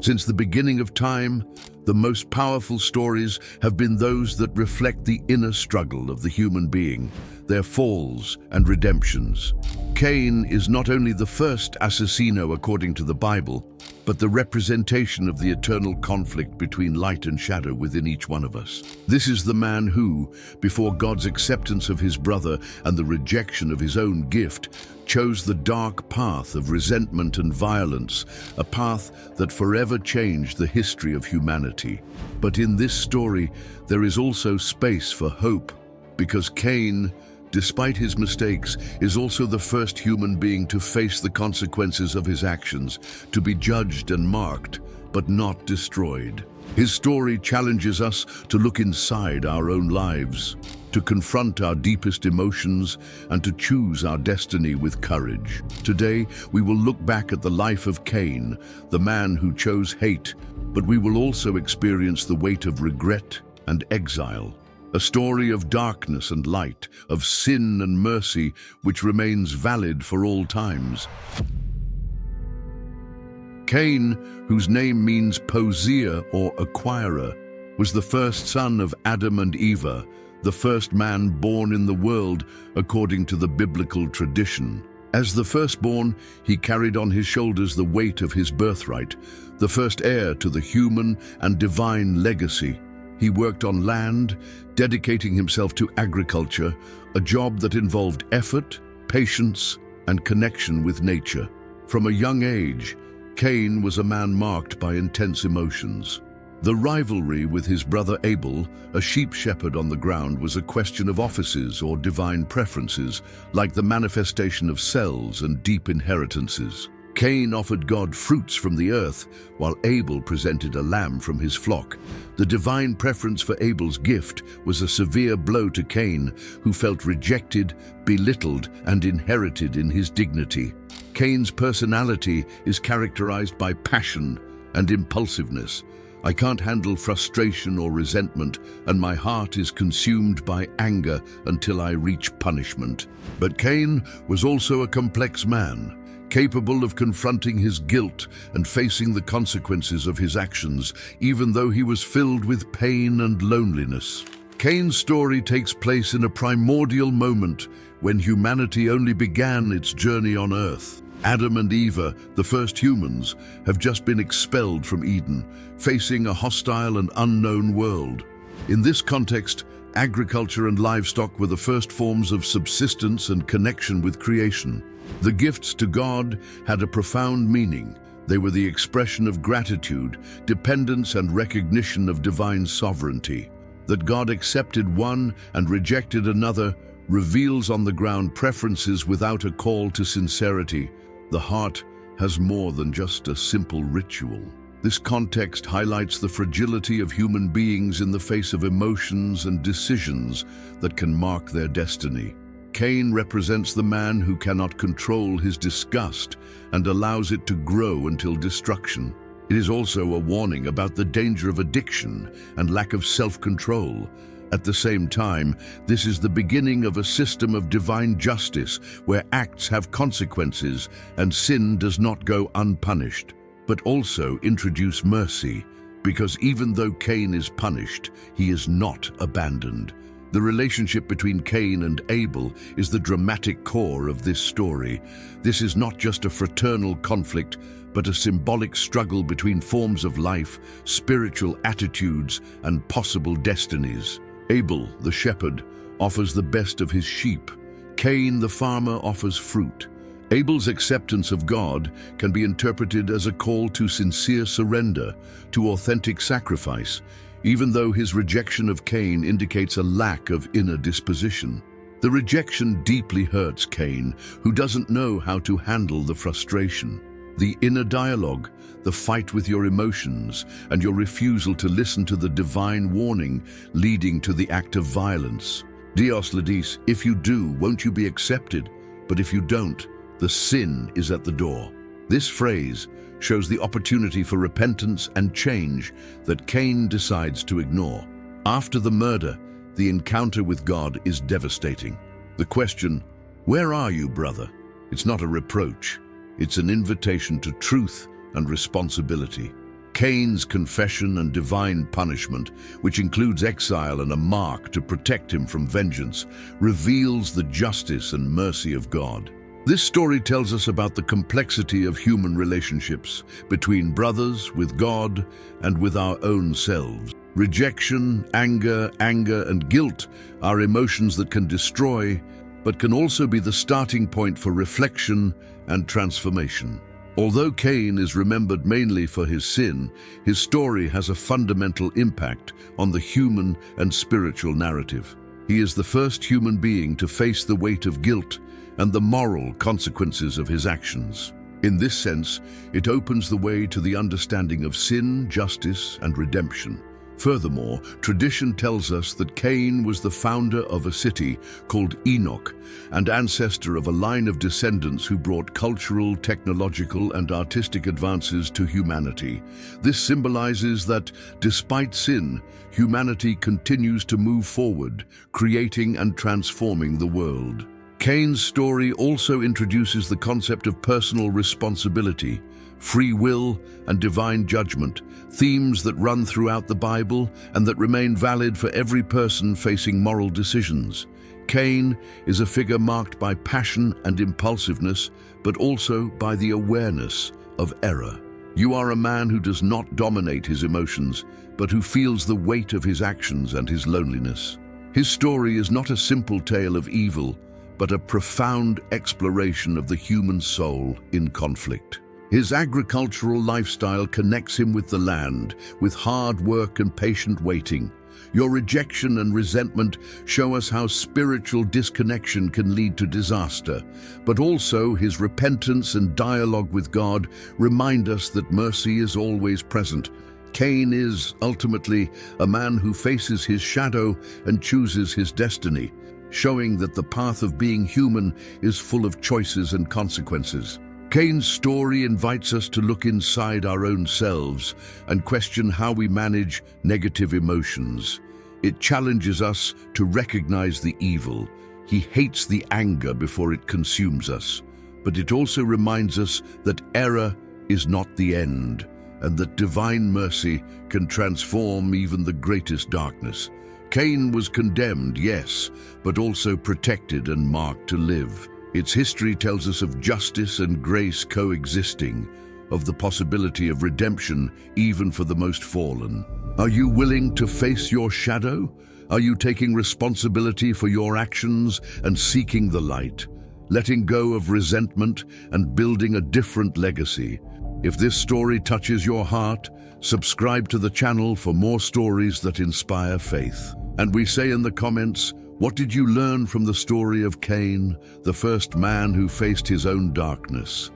Since the beginning of time, the most powerful stories have been those that reflect the inner struggle of the human being, their falls and redemptions. Cain is not only the first assassino according to the Bible, but the representation of the eternal conflict between light and shadow within each one of us. This is the man who, before God's acceptance of his brother and the rejection of his own gift, chose the dark path of resentment and violence, a path that forever changed the history of humanity. But in this story, there is also space for hope, because Cain, despite his mistakes, is also the first human being to face the consequences of his actions, to be judged and marked, but not destroyed. His story challenges us to look inside our own lives, to confront our deepest emotions, and to choose our destiny with courage. Today, we will look back at the life of Cain, the man who chose hate, but we will also experience the weight of regret and exile. A story of darkness and light, of sin and mercy, which remains valid for all times. Cain, whose name means posier or acquirer, was the first son of Adam and Eve, the first man born in the world according to the biblical tradition. As the firstborn, he carried on his shoulders the weight of his birthright, the first heir to the human and divine legacy. He worked on land, dedicating himself to agriculture, a job that involved effort, patience, and connection with nature. From a young age, Cain was a man marked by intense emotions. The rivalry with his brother Abel, a sheep shepherd on the ground, was a question of offices or divine preferences, like the manifestation of cells and deep inheritances. Cain offered God fruits from the earth, while Abel presented a lamb from his flock. The divine preference for Abel's gift was a severe blow to Cain, who felt rejected, belittled, and inherited in his dignity. Cain's personality is characterized by passion and impulsiveness. I can't handle frustration or resentment, and my heart is consumed by anger until I reach punishment. But Cain was also a complex man, capable of confronting his guilt and facing the consequences of his actions, even though he was filled with pain and loneliness. Cain's story takes place in a primordial moment when humanity only began its journey on earth. Adam and Eve, the first humans, have just been expelled from Eden, facing a hostile and unknown world. In this context, agriculture and livestock were the first forms of subsistence and connection with creation. The gifts to God had a profound meaning. They were the expression of gratitude, dependence, and recognition of divine sovereignty. That God accepted one and rejected another reveals on the ground preferences without a call to sincerity. The heart has more than just a simple ritual. This context highlights the fragility of human beings in the face of emotions and decisions that can mark their destiny. Cain represents the man who cannot control his disgust and allows it to grow until destruction. It is also a warning about the danger of addiction and lack of self-control. At the same time, this is the beginning of a system of divine justice where acts have consequences and sin does not go unpunished, but also introduce mercy, because even though Cain is punished, he is not abandoned. The relationship between Cain and Abel is the dramatic core of this story. This is not just a fraternal conflict, but a symbolic struggle between forms of life, spiritual attitudes, and possible destinies. Abel, the shepherd, offers the best of his sheep. Cain, the farmer, offers fruit. Abel's acceptance of God can be interpreted as a call to sincere surrender, to authentic sacrifice, even though his rejection of Cain indicates a lack of inner disposition. The rejection deeply hurts Cain, who doesn't know how to handle the frustration. The inner dialogue, the fight with your emotions, and your refusal to listen to the divine warning leading to the act of violence. Dios le dice, if you do, won't you be accepted? But if you don't, the sin is at the door. This phrase shows the opportunity for repentance and change that Cain decides to ignore. After the murder, the encounter with God is devastating. The question, "Where are you, brother?" It's not a reproach. It's an invitation to truth and responsibility. Cain's confession and divine punishment, which includes exile and a mark to protect him from vengeance, reveals the justice and mercy of God. This story tells us about the complexity of human relationships between brothers, with God, and with our own selves. Rejection, anger, and guilt are emotions that can destroy, but can also be the starting point for reflection and transformation. Although Cain is remembered mainly for his sin, his story has a fundamental impact on the human and spiritual narrative. He is the first human being to face the weight of guilt and the moral consequences of his actions. In this sense, it opens the way to the understanding of sin, justice, and redemption. Furthermore, tradition tells us that Cain was the founder of a city called Enoch, and ancestor of a line of descendants who brought cultural, technological, and artistic advances to humanity. This symbolizes that, despite sin, humanity continues to move forward, creating and transforming the world. Cain's story also introduces the concept of personal responsibility, free will, and divine judgment, themes that run throughout the Bible and that remain valid for every person facing moral decisions. Cain is a figure marked by passion and impulsiveness, but also by the awareness of error. You are a man who does not dominate his emotions, but who feels the weight of his actions and his loneliness. His story is not a simple tale of evil, but a profound exploration of the human soul in conflict. His agricultural lifestyle connects him with the land, with hard work and patient waiting. Your rejection and resentment show us how spiritual disconnection can lead to disaster, but also his repentance and dialogue with God remind us that mercy is always present. Cain is, ultimately, a man who faces his shadow and chooses his destiny, showing that the path of being human is full of choices and consequences. Cain's story invites us to look inside our own selves and question how we manage negative emotions. It challenges us to recognize the evil. He hates the anger before it consumes us. But it also reminds us that error is not the end, and that divine mercy can transform even the greatest darkness. Cain was condemned, yes, but also protected and marked to live. Its history tells us of justice and grace coexisting, of the possibility of redemption even for the most fallen. Are you willing to face your shadow? Are you taking responsibility for your actions and seeking the light, letting go of resentment and building a different legacy? If this story touches your heart, subscribe to the channel for more stories that inspire faith. And we say in the comments, what did you learn from the story of Cain, the first man who faced his own darkness?